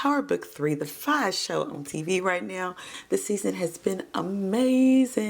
Power Book 3, the 5 show on TV right now. This season has been amazing.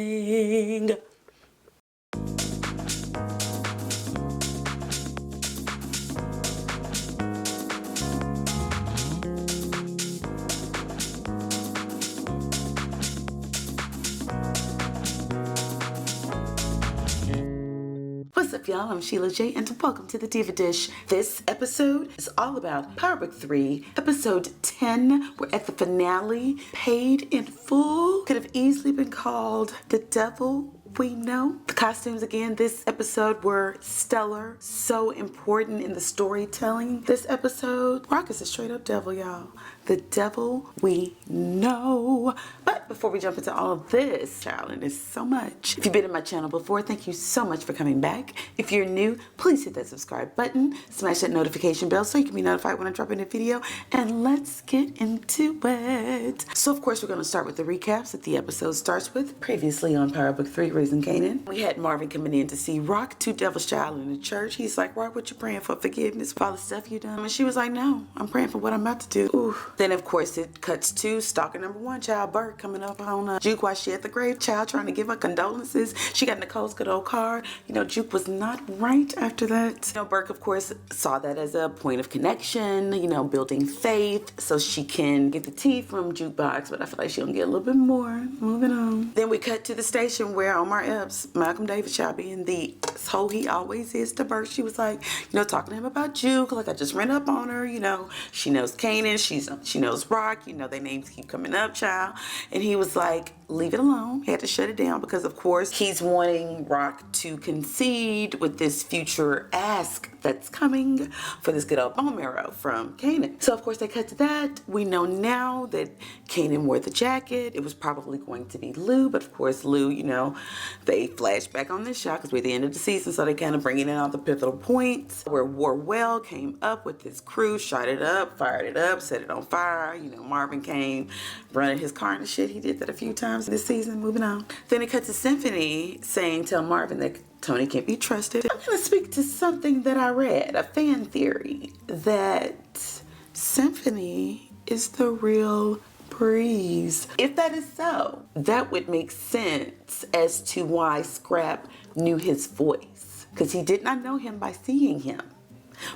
What's up, y'all? I'm Sheila J, and welcome to the Diva Dish. This episode is all about Power Book 3, episode 10. We're at the finale, paid in full. Could have easily been called The Devil We Know. The costumes again this episode were stellar, so important in the storytelling. This episode, Rock is a straight up devil, y'all. The devil we know. But before we jump into all of this, child, and it's so much. If you've been in my channel before, thank you so much for coming back. If you're new, please hit that subscribe button, smash that notification bell so you can be notified when I drop in a video, and let's get into it. So of course we're gonna start with the recaps that the episode starts with. Previously on Power Book 3, Raising Kanan, we had Marvin coming in to see Rock, two devils child in the church. He's like, Rock, what you praying for? Forgiveness for all the stuff you done? And she was like, no, I'm praying for what I'm about to do. Ooh. Then of course it cuts to stalker number 1, child Burke, coming up on Juke while she at the grave, child, trying to give her condolences. She got Nicole's good old card. You know, Juke was not right after that. You know, Burke of course saw that as a point of connection, you know, building faith so she can get the tea from JUKEBOX, but I feel like she'll get a little bit more. Moving on. Then we cut to the station where Omar Epps, Malcolm David child, being the hoe he always is to Burke. She was like, you know, talking to him about Juke, like I just ran up on her, you know, she knows Kanan, she knows Rock, you know, their names keep coming up, child. And he was like, leave it alone. He had to shut it down because of course he's wanting Rock to concede with this future ask that's coming for this good old bone marrow from Kanan. So of course they cut to that. We know now that Kanan wore the jacket. It was probably going to be Lou, but of course Lou, you know, they flash back on this shot because we're at the end of the season, so they kind of bringing in all the pivotal points where Warwell came up with his crew, shot it up, fired it up, set it on fire. You know, Marvin came running his car and shit. He did that a few times this season. Moving on. Then it cut to Symphony saying, tell Marvin that Tony can't be trusted. I'm going to speak to something that I read, a fan theory, that Symphony is the real Breeze. If that is so, that would make sense as to why Scrap knew his voice, because he did not know him by seeing him,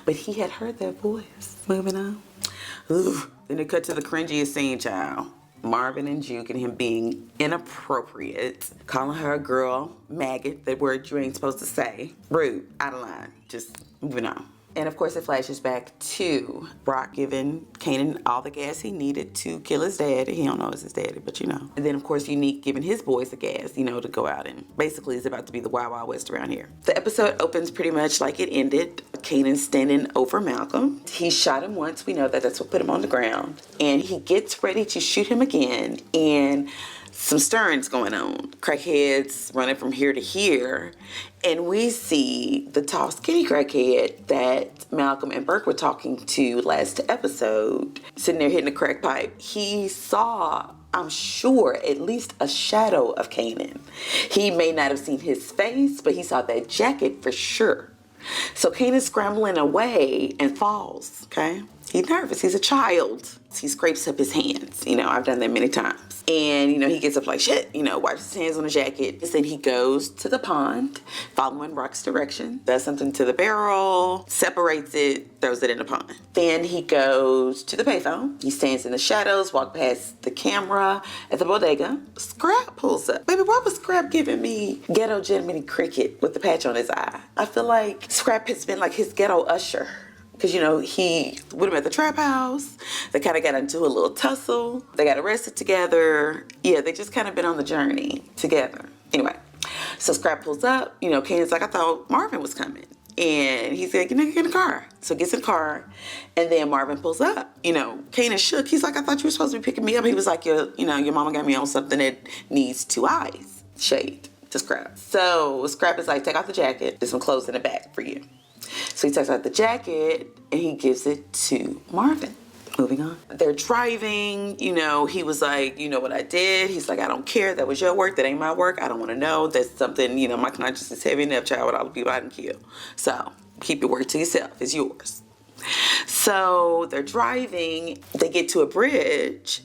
but he had heard that voice. Moving on. Ooh. Then it cut to the cringiest scene, child. Marvin and Juke and him being inappropriate, calling her a girl, maggot, that word you ain't supposed to say, rude, out of line, just moving on. And of course it flashes back to Rock giving Kanan all the gas he needed to kill his dad. He don't know it's his daddy, but you know. And then of course Unique giving his boys the gas, you know, to go out and basically it's about to be the Wild Wild West around here. The episode opens pretty much like it ended. Kanan standing over Malcolm. He shot him once, we know that, that's what put him on the ground. And he gets ready to shoot him again, and some stirrings going on. Crackheads running from here to here. And we see the tall, skinny crackhead that Malcolm and Burke were talking to last episode, sitting there hitting a crack pipe. He saw, I'm sure, at least a shadow of Kanan. He may not have seen his face, but he saw that jacket for sure. So Kanan's scrambling away and falls, okay? He's nervous, he's a child. He scrapes up his hands, you know, I've done that many times. And, you know, he gets up like shit, you know, wipes his hands on the jacket. And then he goes to the pond, following Rock's direction, does something to the barrel, separates it, throws it in the pond. Then he goes to the payphone. He stands in the shadows, walk past the camera at the bodega. Scrap pulls up. Baby, why was Scrap giving me ghetto Jiminy Cricket with the patch on his eye? I feel like Scrap has been like his ghetto usher. Because, you know, he with him at the trap house. They kind of got into a little tussle. They got arrested together. Yeah, they just kind of been on the journey together. Anyway, so Scrap pulls up. You know, Kanan's like, I thought Marvin was coming. And he's like, get in the car. So gets in the car. And then Marvin pulls up. You know, Kanan shook. He's like, I thought you were supposed to be picking me up. He was like, your mama got me on something that needs 2 eyes. Shade to Scrap. So Scrap is like, take off the jacket. There's some clothes in the back for you. So he takes out the jacket and he gives it to Marvin. Moving on. They're driving, you know, he was like, you know what I did? He's like, I don't care. That was your work. That ain't my work. I don't want to know. That's something, you know, my conscience is heavy enough, child, with all the people I didn't kill. So keep your work to yourself. It's yours. So they're driving, they get to a bridge,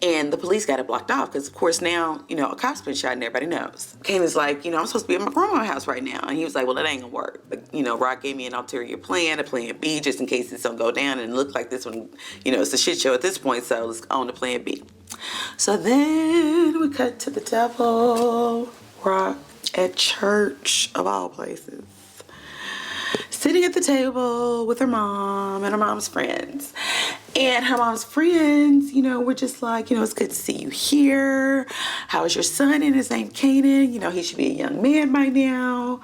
and the police got it blocked off because, of course, now, you know, a cop's been shot and everybody knows. Kanan's like, you know, I'm supposed to be at my grandma's house right now. And he was like, well, that ain't gonna work. But, you know, Rock gave me an ulterior plan, a plan B, just in case this don't go down. And it looked like this one, you know, it's a shit show at this point, so let's on to plan B. So then we cut to the devil, Rock, at church, of all places, sitting at the table with her mom and her mom's friends. And her mom's friends, you know, were just like, you know, it's good to see you here. How is your son? And his name Kanan. You know, he should be a young man by now.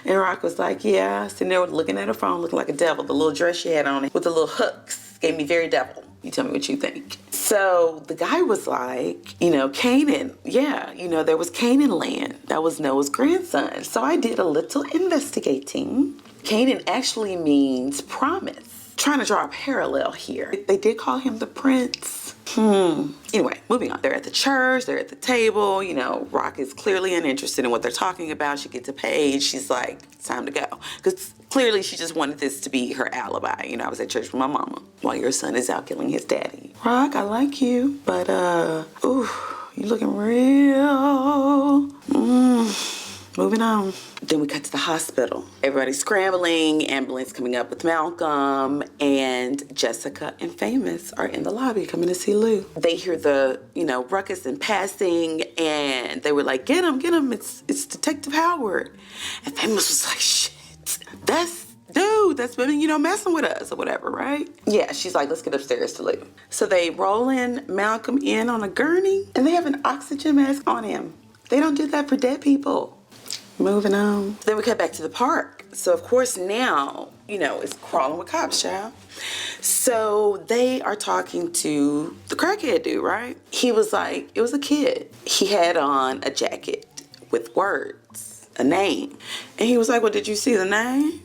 And Rock was like, yeah. Sitting there looking at her phone, looking like a devil. The little dress she had on it with the little hooks gave me very devil. You tell me what you think. So the guy was like, you know, Kanan. Yeah, you know, there was Kanan land. That was Noah's grandson. So I did a little investigating. Kanan actually means promise. Trying to draw a parallel here. They did call him the prince. Anyway, moving on. They're at the church, they're at the table, you know, Rock is clearly uninterested in what they're talking about. She gets a page, she's like, it's time to go. Because clearly she just wanted this to be her alibi. You know, I was at church with my mama while your son is out killing his daddy. Rock, I like you, but ooh, you looking real. Moving on. Then we cut to the hospital. Everybody's scrambling, ambulance coming up with Malcolm, and Jessica and Famous are in the lobby coming to see Lou. They hear the, you know, ruckus and passing, and they were like, get him, it's Detective Howard. And Famous was like, shit, that's been, you know, messing with us or whatever, right? Yeah, she's like, let's get upstairs to Lou. So they roll in Malcolm in on a gurney, and they have an oxygen mask on him. They don't do that for dead people. Moving on. Then we cut back to the park. So, of course, now, you know, it's crawling with cops, child. So they are talking to the crackhead dude, right? He was like, it was a kid. He had on a jacket with words, a name. And he was like, well, did you see the name?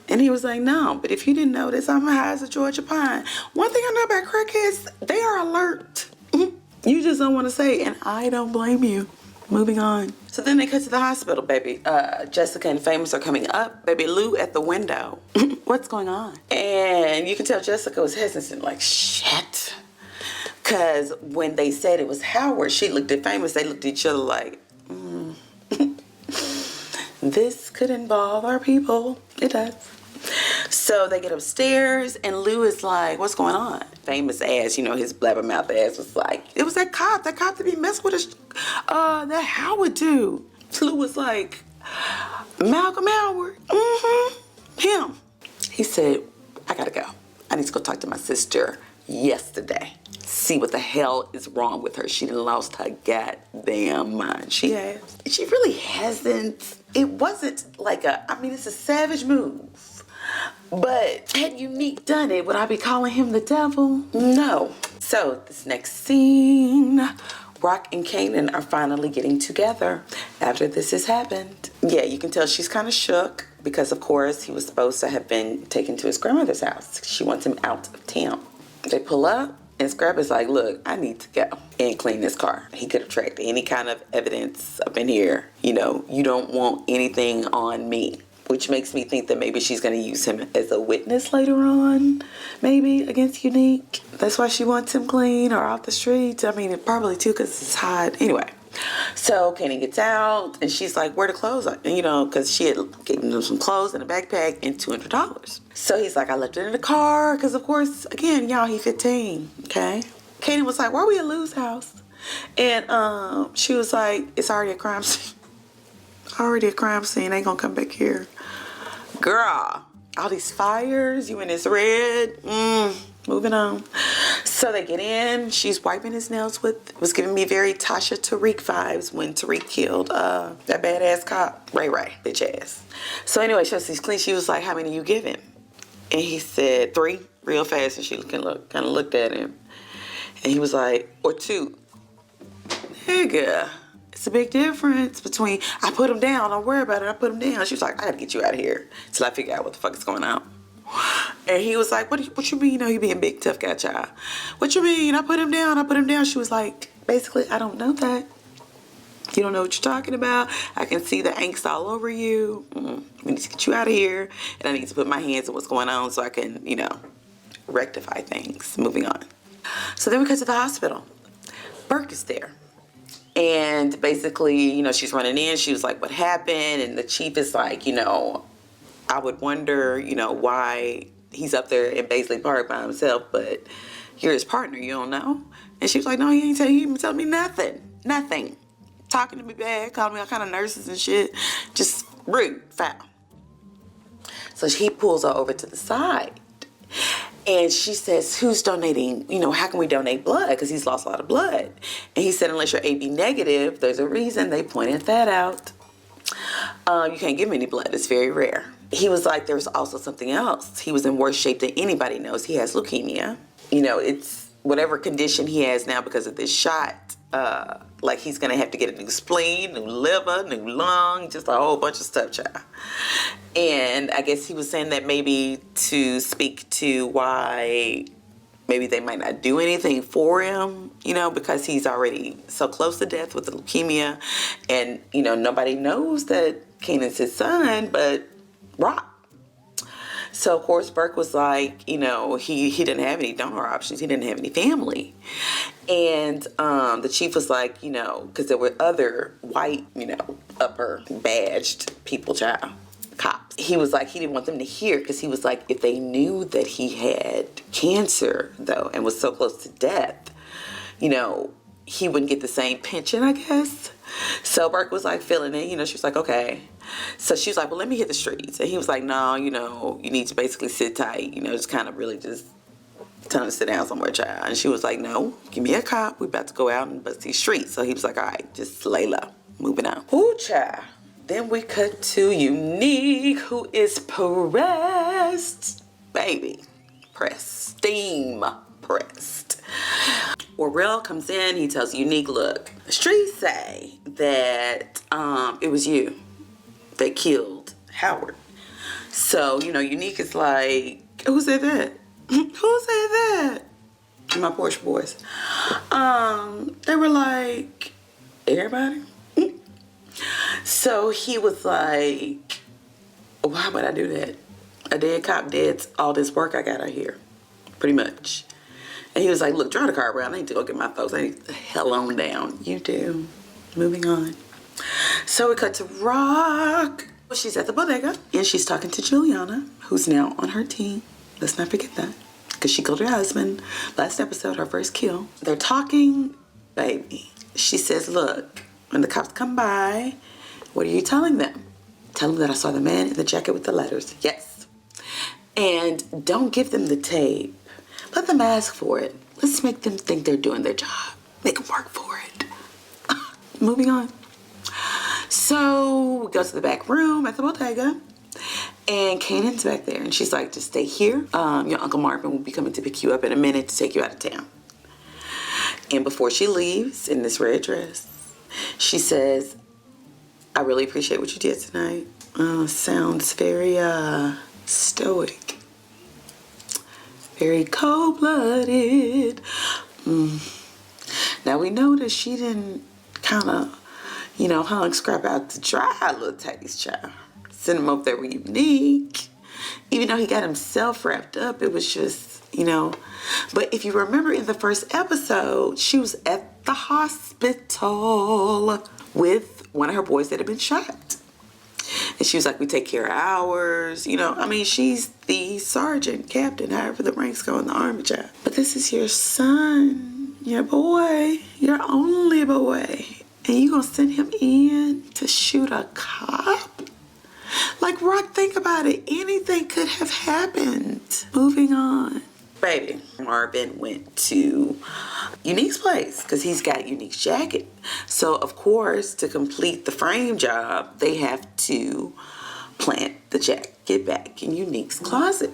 And he was like, no, but if you didn't notice, I'm high as a Georgia pine. One thing I know about crackheads, they are alert. You just don't want to say, and I don't blame you. Moving on. So then they cut to the hospital, baby. Jessica and Famous are coming up. Baby Lou at the window. What's going on? And you can tell Jessica was hesitant, like, shit. Because when they said it was Howard, she looked at Famous. They looked at each other like, this could involve our people. It does. So they get upstairs, and Lou is like, what's going on? Famous ass, you know, his blabbermouth ass was like, it was that cop that be messing with us, that Howard dude. Lou was like, Malcolm Howard, him. He said, I gotta go. I need to go talk to my sister yesterday. See what the hell is wrong with her. She done lost her goddamn mind. She has. She really hasn't. It wasn't like it's a savage move. But had Unique done it, would I be calling him the devil? No. So this next scene, Rock and Kanan are finally getting together after this has happened. Yeah, you can tell she's kind of shook because, of course, he was supposed to have been taken to his grandmother's house. She wants him out of town. They pull up, and Scrap is like, look, I need to go and clean this car. He could have tracked any kind of evidence up in here. You know, you don't want anything on me. Which makes me think that maybe she's going to use him as a witness later on, maybe, against Unique. That's why she wants him clean or off the streets. I mean, probably, too, because it's hot. Anyway, so Kanan gets out, and she's like, where the clothes are? And, you know, because she had given him some clothes and a backpack and $200. So he's like, I left it in the car because, of course, again, y'all, he 15, okay? Kanan was like, why are we at Lou's house? And she was like, it's already a crime scene. Already a crime scene. Ain't gonna come back here. Girl, all these fires, you in this red. Moving on. So they get in. She's wiping his nails with, was giving me very Tasha Tariq vibes when Tariq killed that badass cop. Ray, bitch ass. So anyway, she was clean. She was like, how many you giving? And he said 3, real fast. And she kind of looked at him. And he was like, or 2. Nigga. It's a big difference between, I put him down, don't worry about it, I put him down. She was like, I gotta get you out of here till I figure out what the fuck is going on. And he was like, what you mean, you know, he being big, tough guy, child? What you mean, I put him down? She was like, basically, I don't know that. You don't know what you're talking about. I can see the angst all over you. We need to get you out of here. And I need to put my hands on what's going on so I can, you know, rectify things. Moving on. So then we cut to the hospital. Burke is there. And basically, you know, she's running in. She was like, what happened? And the chief is like, you know, I would wonder, you know, why he's up there in Baisley Park by himself, but you're his partner, you don't know? And she was like, no, he ain't telling me nothing. Nothing. Talking to me bad, calling me all kind of nurses and shit. Just rude, foul. So he pulls her over to the side. And she says, who's donating? You know, how can we donate blood? Because he's lost a lot of blood. And he said, unless you're AB negative, there's a reason. They pointed that out. You can't give him any blood. It's very rare. He was like, there's also something else. He was in worse shape than anybody knows. He has leukemia. You know, it's whatever condition he has now because of this shot. Like he's going to have to get a new spleen, new liver, new lung, just a whole bunch of stuff, child. And I guess he was saying that maybe to speak to why maybe they might not do anything for him, you know, because he's already so close to death with the leukemia. And, you know, nobody knows that Kanan's his son, but Rock. So, of course, Burke was like, you know, he didn't have any donor options. He didn't have any family. And the chief was like, you know, because there were other white, you know, upper badged people, child, cops. He was like, he didn't want them to hear because he was like, if they knew that he had cancer, though, and was so close to death, you know, he wouldn't get the same pension, I guess. So Burke was like feeling it, you know, she was like, okay. So she was like, well, let me hit the streets. And he was like, no, you know, you need to basically sit tight, you know, just kind of really just tell him to sit down somewhere, child. And she was like, no, give me a cop. We about to go out and bust these streets. So he was like, all right, just lay low. Moving on. Ooh, child. Then we cut to Unique, who is pressed. Baby. Pressed. Steam pressed. Warrell comes in. He tells Unique, look, the streets say that it was you that killed Howard. So, you know, Unique is like, who said that? Who said that? My Porsche boys. They were like, everybody? So he was like, why would I do that? A dead cop did all this work I got out here. Pretty much. And he was like, look, drive the car around. I need to go get my folks. I need the hell on down. You do. Moving on. So we cut to Rock. She's at the bodega and she's talking to Juliana, who's now on her team. Let's not forget that. Because she killed her husband. Last episode, her first kill. They're talking, baby. She says, look, when the cops come by, what are you telling them? Tell them that I saw the man in the jacket with the letters. Yes. And don't give them the tape. Let them ask for it. Let's make them think they're doing their job. Make them work for it. Moving on. So we go to the back room at the bodega. And Kanan's back there. And she's like, just stay here. Your Uncle Marvin will be coming to pick you up in a minute to take you out of town. And before she leaves in this red dress, she says, I really appreciate what you did tonight. Sounds very stoic. Very cold-blooded. Now we know that she didn't kind of, you know, hung scrap out to dry a little taste, child. Send him up there with Unique. Even though he got himself wrapped up, it was just, you know. But if you remember in the first episode, she was at the hospital with one of her boys that had been shot. And she was like, we take care of ours. You know, I mean, she's the sergeant, captain, however the ranks go in the army, child. But this is your son, your boy, your only boy. And you gonna send him in to shoot a cop? Like, Rock, think about it. Anything could have happened. Moving on. Baby, Marvin went to Unique's place because he's got Unique's jacket. So, of course, to complete the frame job, they have to plant the jacket back in Unique's closet.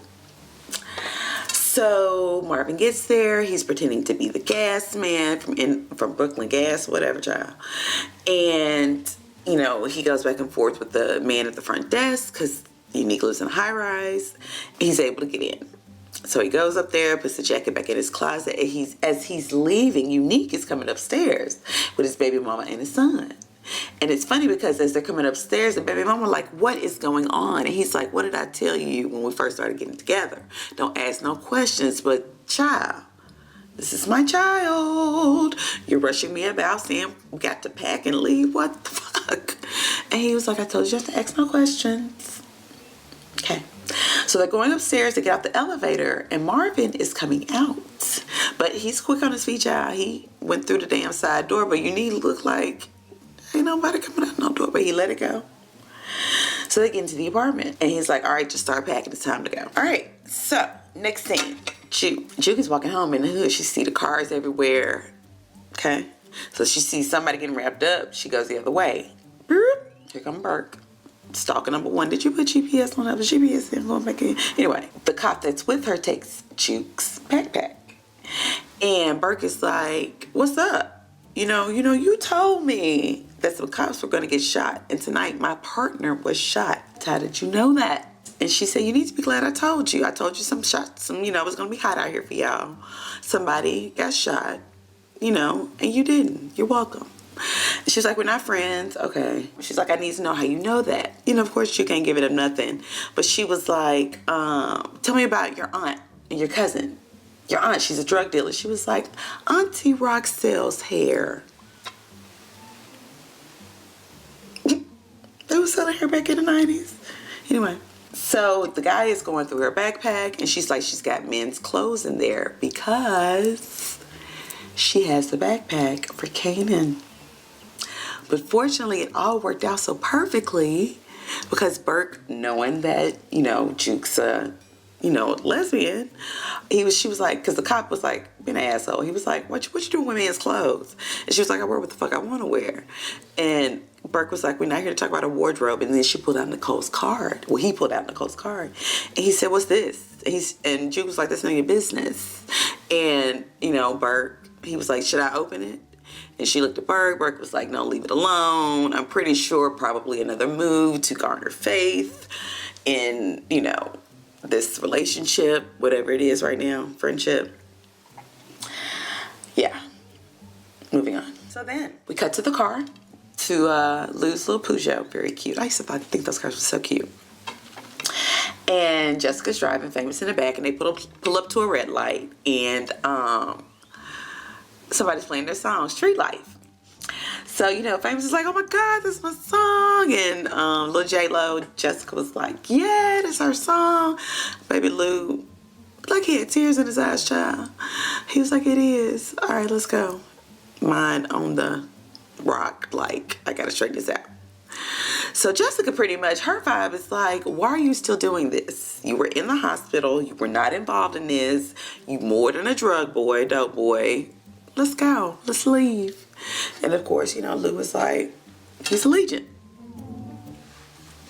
So Marvin gets there. He's pretending to be the gas man from Brooklyn Gas, whatever, child. And, you know, he goes back and forth with the man at the front desk because Unique lives in a high-rise. He's able to get in. So he goes up there, puts the jacket back in his closet, and as he's leaving, Unique is coming upstairs with his baby mama and his son. And it's funny because as they're coming upstairs, the baby mama like, what is going on? And he's like, what did I tell you when we first started getting together? Don't ask no questions, but child, this is my child. You're rushing me about saying we got to pack and leave. What the fuck? And he was like, I told you not to ask no questions. Okay. So they're going upstairs to get out the elevator, and Marvin is coming out. But he's quick on his feet, child. He went through the damn side door, but you need to look like ain't nobody coming out no door, but he let it go. So they get into the apartment, and he's like, all right, just start packing. It's time to go. All right, so next scene. Juke is walking home in the hood. She see the cars everywhere. Okay? So she sees somebody getting wrapped up. She goes the other way. Here come Burke. Stalker number one. Did you put GPS on? The GPS in going back in. Anyway, the cop that's with her takes Juke's backpack. And Burke is like, what's up? You told me that some cops were going to get shot. And tonight my partner was shot. How did you know that? And she said, you need to be glad I told you. I told you some shots. It was going to be hot out here for y'all. Somebody got shot, and you didn't. You're welcome. And she's like, we're not friends. Okay. She's like, I need to know how you know that. Of course you can't give it up nothing. But she was like, tell me about your aunt and your cousin. Your aunt, she's a drug dealer. She was like, Auntie Rock sells hair. They was selling hair back in the 90s. Anyway, so the guy is going through her backpack, and she's like, she's got men's clothes in there because she has the backpack for Kanan. But fortunately, it all worked out so perfectly because Burke, knowing that, Juke's a, lesbian, she was like, because the cop was like, being an asshole. He was like, what you doing with men's clothes? And she was like, I wear what the fuck I want to wear. And Burke was like, we're not here to talk about a wardrobe. And then she pulled out Nicole's card. Well, he pulled out Nicole's card. And he said, what's this? And Juke was like, that's none of your business. And, Burke, he was like, should I open it? And she looked at Burke. Burke was like, no, leave it alone. I'm pretty sure probably another move to garner faith in, this relationship, whatever it is right now, friendship. Yeah. Moving on. So then we cut to the car to Lou's little Peugeot. Very cute. I used to think those cars were so cute. And Jessica's driving, Famous in the back, and they pull up to a red light, and somebody's playing their song, Street Life. So, Famous is like, oh my God, this is my song. And Lil J-Lo, Jessica was like, yeah, that's our song. Baby Lou, like he had tears in his eyes, child. He was like, it is. All right, let's go. Mine on the rock, like, I gotta straighten this out. So Jessica, pretty much, her vibe is like, why are you still doing this? You were in the hospital. You were not involved in this. You more than a drug boy, dope boy. Let's go. Let's leave. And of course, Lou was like, he's Allegiant.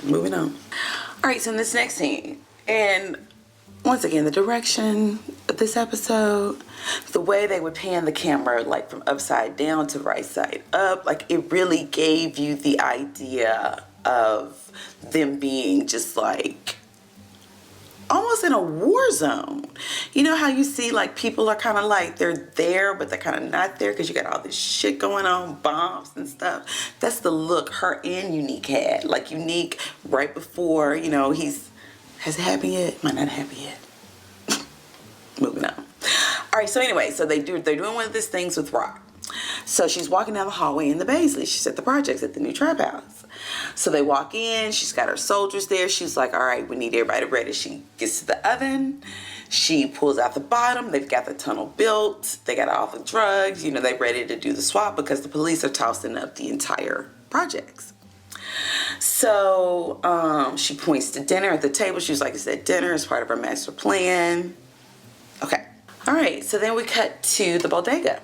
Moving on. All right, so in this next scene, and once again, the direction of this episode, the way they would pan the camera, like from upside down to right side up, like it really gave you the idea of them being just like almost in a war zone. You know how you see like people are kind of like they're there, but they're kind of not there because you got all this shit going on, bombs and stuff. That's the look her and Unique had. Like Unique right before, has it happened yet? Might not happen yet. Moving on. All right, so anyway, so they're doing one of these things with Rock. So she's walking down the hallway in the Baisley. She's at the projects at the new trap house. So they walk in. She's got her soldiers there. She's like, all right, we need everybody ready. She gets to the oven. She pulls out the bottom. They've got the tunnel built. They got all the drugs. They're ready to do the swap because the police are tossing up the entire projects. So she points to dinner at the table. She was like, it's that dinner is part of our master plan. Okay. All right. So then we cut to the bodega.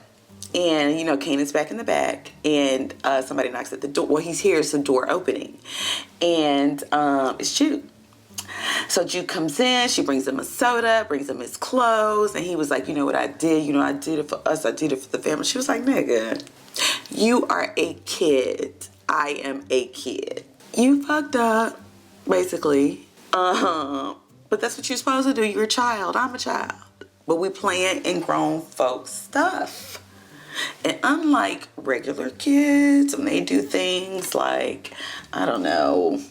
And, Kanan's back in the back, and somebody knocks at the door. Well, he's here. It's the door opening. And it's Juke. So Juke comes in. She brings him a soda, brings him his clothes. And he was like, you know what I did? I did it for us. I did it for the family. She was like, nigga, you are a kid. I am a kid. You fucked up, basically. But that's what you're supposed to do. You're a child. I'm a child. But we playing in grown folks stuff. And unlike regular kids, when they do things like, I don't know,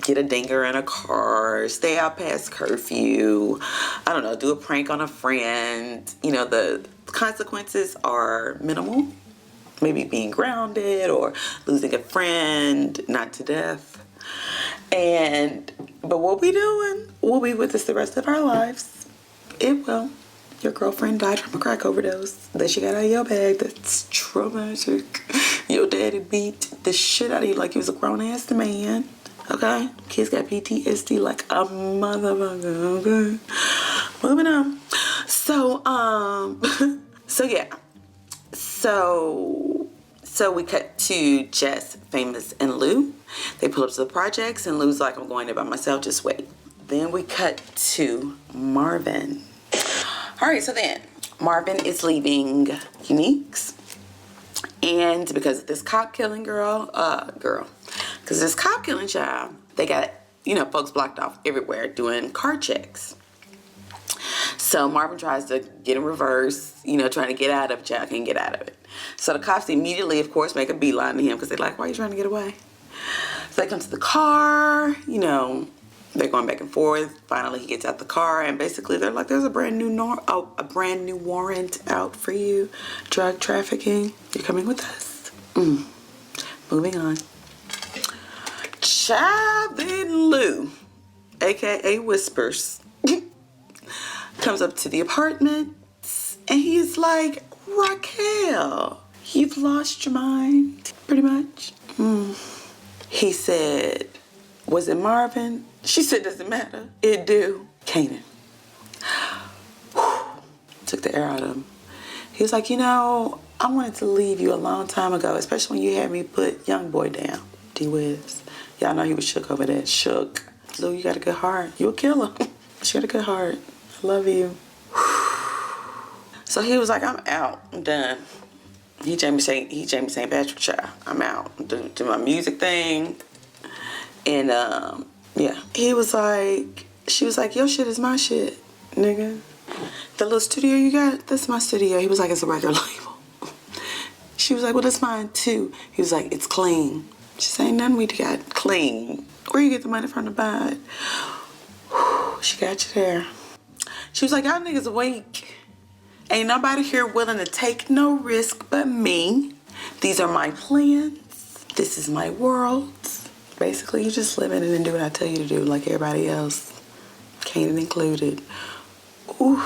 get a dinger in a car, stay out past curfew, I don't know, do a prank on a friend, you know, the consequences are minimal. Maybe being grounded or losing a friend, not to death. But what we doing will be with us the rest of our lives. It will. Your girlfriend died from a crack overdose that she got out of your bag. That's traumatic. Your daddy beat the shit out of you like he was a grown-ass man. Okay? Kids got PTSD like a motherfucker. Okay? Moving on. So yeah. So we cut to Jess, Famous, and Lou. They pull up to the projects, and Lou's like, I'm going there by myself, just wait. Then we cut to Marvin. All right, so then Marvin is leaving Unique's, and because of this cop killing because this cop killing child, they got, you know, folks blocked off everywhere doing car checks. So Marvin tries to get in reverse, you know, trying to get out of jail, can't get out of it. So the cops immediately, of course, make a beeline to him because they're like, why are you trying to get away? So they come to the car, you know, they're going back and forth. Finally, he gets out the car, and basically they're like, there's a brand new warrant out for you. Drug trafficking. You're coming with us. Moving on. Child, then Lou, aka Whispers, comes up to the apartment, and he's like, Raquel, you've lost your mind, pretty much. He said, was it Marvin? She said, doesn't matter. It do. Kanan. Took the air out of him. He was like, you know, I wanted to leave you a long time ago, especially when you had me put young boy down. D-Wiz. Y'all know he was shook over that. Shook. Lou, you got a good heart. You a killer. She got a good heart. I love you. So he was like, I'm out. I'm done. He Jamie St. Patrick child. I'm out. Do my music thing. And yeah. He was like, she was like, your shit is my shit, nigga. The little studio you got, that's my studio. He was like, it's a record label. She was like, well, that's mine too. He was like, it's clean. She said, ain't nothing we got clean. Where you get the money from to buy it? She got you there. She was like, y'all niggas awake. Ain't nobody here willing to take no risk but me. These are my plans. This is my world. Basically, you just live in it and do what I tell you to do like everybody else. Kanan included. Ooh.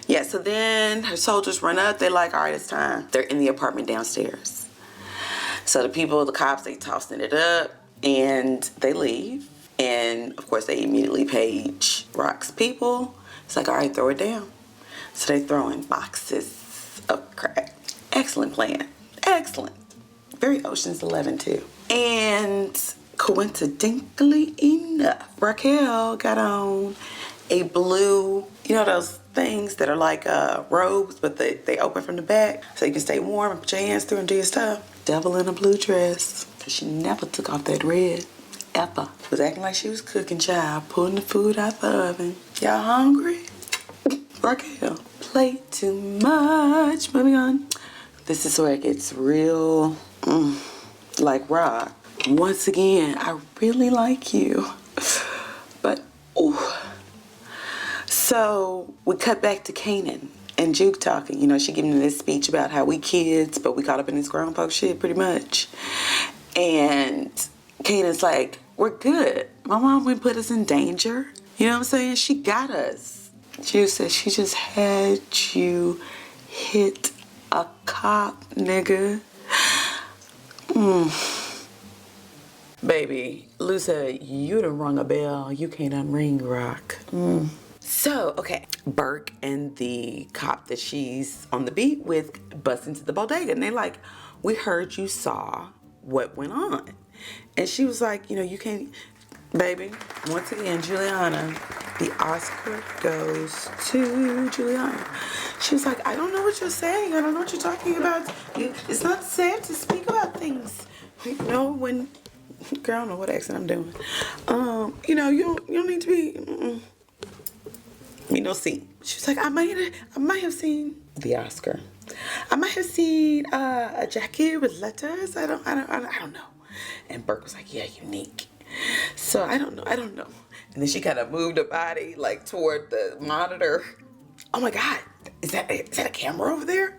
Yeah, so then her soldiers run up. They're like, all right, it's time. They're in the apartment downstairs. So the cops, they tossing it up and they leave. And of course, they immediately page Rock's people. It's like, all right, throw it down. So they throw in boxes of crack. Excellent plan. Excellent. Very Ocean's 11 too. And coincidentally enough, Raquel got on a blue, you know those things that are like robes, but they open from the back so you can stay warm and put your hands through and do your stuff. Devil in a blue dress. Cause she never took off that red. Ever. Was acting like she was cooking, child. Pulling the food out the oven. Y'all hungry? Raquel. Play too much. Moving on. This is where it gets real, like rock. Once again, I really like you. But, ooh. So, we cut back to Kanan and Juke talking. You know, she giving this speech about how we kids, but we caught up in this grown folk shit pretty much. And Kanan's like, we're good. My mom wouldn't put us in danger. You know what I'm saying? She got us. Juke said she just had you hit a cop, nigga. Baby, Lou said, you done rung a bell. You can't unring rock. So, okay. Burke and the cop that she's on the beat with bust into the bodega. And they're like, we heard you saw what went on. And she was like, you know, you can't, baby. Once again, Juliana, the Oscar goes to Juliana. She was like, I don't know what you're saying. I don't know what you're talking about. It's not safe to speak about things. You know, when, girl, I don't know what accent I'm doing. You know, you don't need to be, me no see. She was like, I might have seen the Oscar. I might have seen a jacket with letters. I don't know. And Burke was like, yeah, unique. So I don't know. And then she kind of moved her body like toward the monitor. Oh my God, is that a camera over there?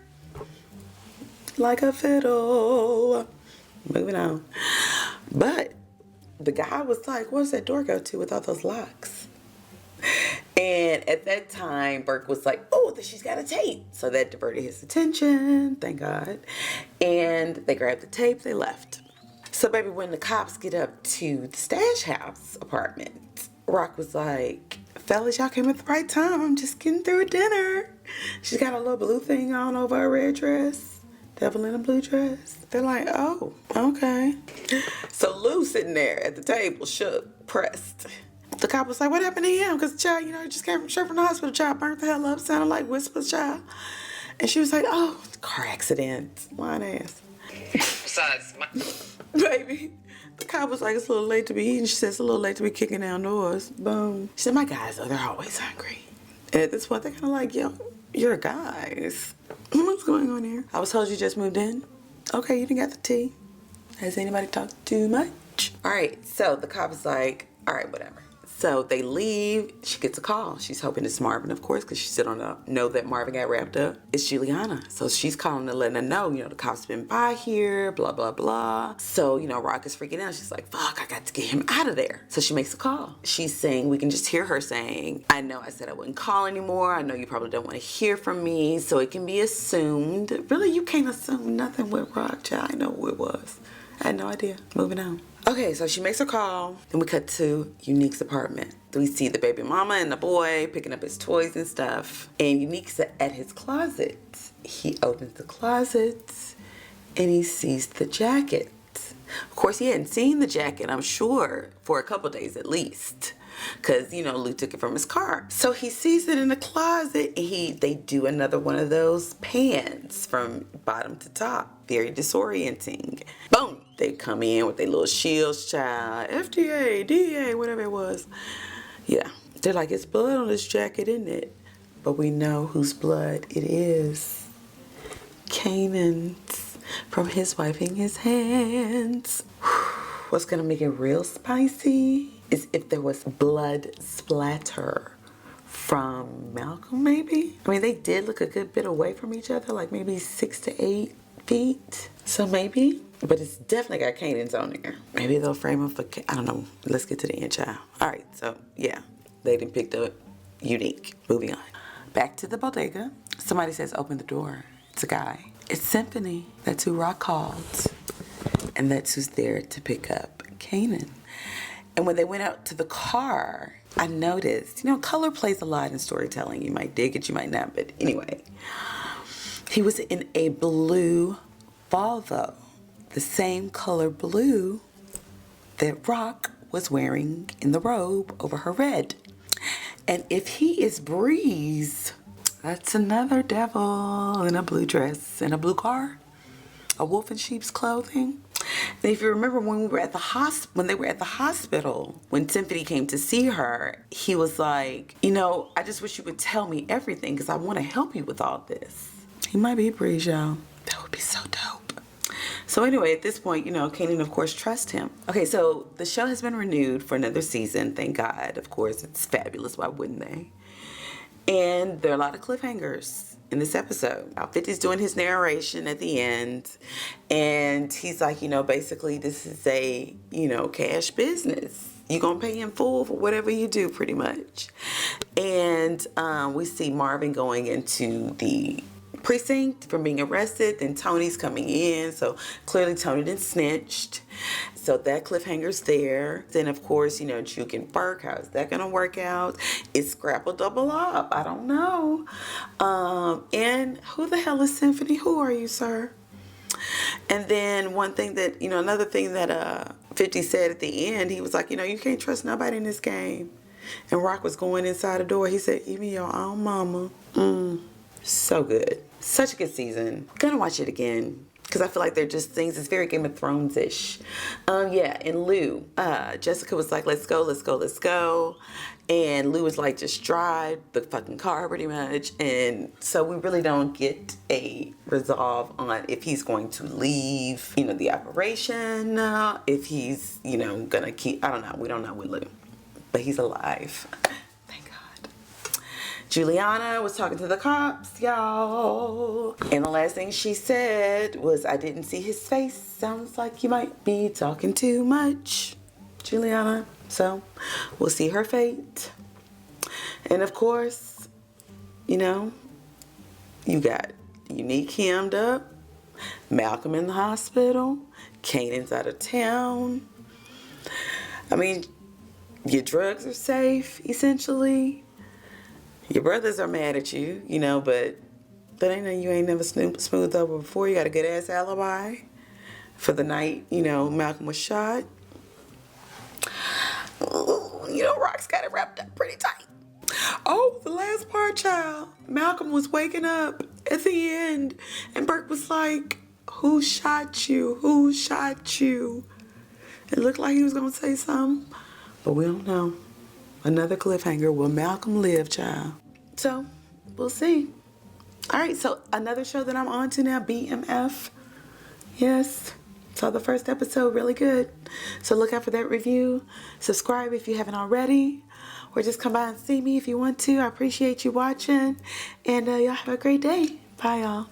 Like a fiddle. Moving on. But the guy was like, what's that door go to with all those locks? And at that time, Burke was like, oh, she's got a tape. So that diverted his attention, thank God. And they grabbed the tape, they left. So baby, when the cops get up to the Stash House apartment, Rock was like, fellas, y'all came at the right time. I'm just getting through dinner. She's got a little blue thing on over her red dress. Devil in a blue dress. They're like, oh, okay. So Lou sitting there at the table, shook, pressed. The cop was like, what happened to him? Because the child, he just came straight from the hospital. Child burnt the hell up, sounded like Whisper's child. And she was like, oh, car accident. Lying ass. Besides, baby, the cop was like, it's a little late to be eating. She said, it's a little late to be kicking down doors. Boom. She said, my guys, though, they're always hungry. And at this point, they're kind of like, yo, you're guys. What's going on here? I was told you just moved in. Okay, you didn't got the tea. Has anybody talked too much? All right, so the cop is like, all right, whatever. So they leave. She gets a call. She's hoping it's Marvin, of course, because she still don't know that Marvin got wrapped up. It's Juliana. So she's calling to let her know, the cops been by here, blah, blah, blah. So, Rock is freaking out. She's like, fuck, I got to get him out of there. So she makes a call. She's saying, we can just hear her saying, I know I said I wouldn't call anymore. I know you probably don't want to hear from me. So it can be assumed. Really, you can't assume nothing with Rock, child. I know who it was. I had no idea. Moving on. Okay, so she makes her call. Then we cut to Unique's apartment. We see the baby mama and the boy picking up his toys and stuff. And Unique's at his closet. He opens the closet and he sees the jacket. Of course, he hadn't seen the jacket, I'm sure, for a couple days at least. Because, Lou took it from his car. So he sees it in the closet and they do another one of those pans from bottom to top. Very disorienting. Boom! They come in with their little shields, child. FDA, DA, whatever it was. Yeah. They're like, it's blood on this jacket, isn't it? But we know whose blood it is. Kanan's, from his wiping his hands. What's gonna make it real spicy is if there was blood splatter from Malcolm, maybe? I mean, they did look a good bit away from each other, like maybe 6 to 8 feet. So maybe, but it's definitely got Kanan's on there. Maybe they'll frame him for, I don't know. Let's get to the end, child. All right, so yeah, they done picked up Unique. Moving on. Back to the bodega. Somebody says, open the door. It's a guy. It's Symphony. That's who Rock called. And that's who's there to pick up Kanan. And when they went out to the car, I noticed, color plays a lot in storytelling. You might dig it, you might not, but anyway. He was in a blue Volvo, the same color blue that Rock was wearing in the robe over her red. And if he is Breeze, that's another devil in a blue dress, in a blue car, a wolf in sheep's clothing. And if you remember when we were at the when they were at the hospital, when Symphony came to see her, he was like, I just wish you would tell me everything because I want to help you with all this. He might be Breeze, y'all. That would be so dope. So anyway, at this point, Kanan, of course, trusts him. Okay, so the show has been renewed for another season. Thank God. Of course, it's fabulous. Why wouldn't they? And there are a lot of cliffhangers in this episode. 50's doing his narration at the end. And he's like, basically this is a, cash business. You're going to pay in full for whatever you do, pretty much. And we see Marvin going into the precinct from being arrested. Then Tony's coming in. So clearly Tony done snitched. So that cliffhanger's there. Then, of course, Juke and Burke, how is that going to work out? It's Scrapple Double Up. I don't know. And who the hell is Symphony? Who are you, sir? And then one thing that, another thing that 50 said at the end, he was like, you can't trust nobody in this game. And Rock was going inside the door. He said, even your own mama. So good. Such a good season. Gonna watch it again. because I feel like they're just things, it's very Game of Thrones-ish. Yeah, and Lou, Jessica was like, let's go, let's go, let's go. And Lou was like, just drive the fucking car pretty much. And so we really don't get a resolve on if he's going to leave, you know, the operation, if he's, you know, gonna keep, I don't know. We don't know with Lou, but he's alive. Thank God. Juliana was talking to the cops, y'all. And the last thing she said was, I didn't see his face. Sounds like you might be talking too much, Juliana. So we'll see her fate. And of course, you know, you got Unique hemmed up, Malcolm in the hospital, Kanan's out of town. I mean, your drugs are safe, essentially. Your brothers are mad at you, you know, but ain't no, you ain't never smoothed over before. You got a good ass alibi for the night, you know, Malcolm was shot. Ooh, you know, Rock's got it wrapped up pretty tight. Oh, the last part, child. Malcolm was waking up at the end, and Burke was like, who shot you? Who shot you? It looked like he was gonna say something, but we don't know. Another cliffhanger. Will Malcolm live, child? So, we'll see. All right, so another show that I'm on to now, BMF. Yes, saw the first episode, really good. So look out for that review. Subscribe if you haven't already, or just come by and see me if you want to. I appreciate you watching, and y'all have a great day. Bye, y'all.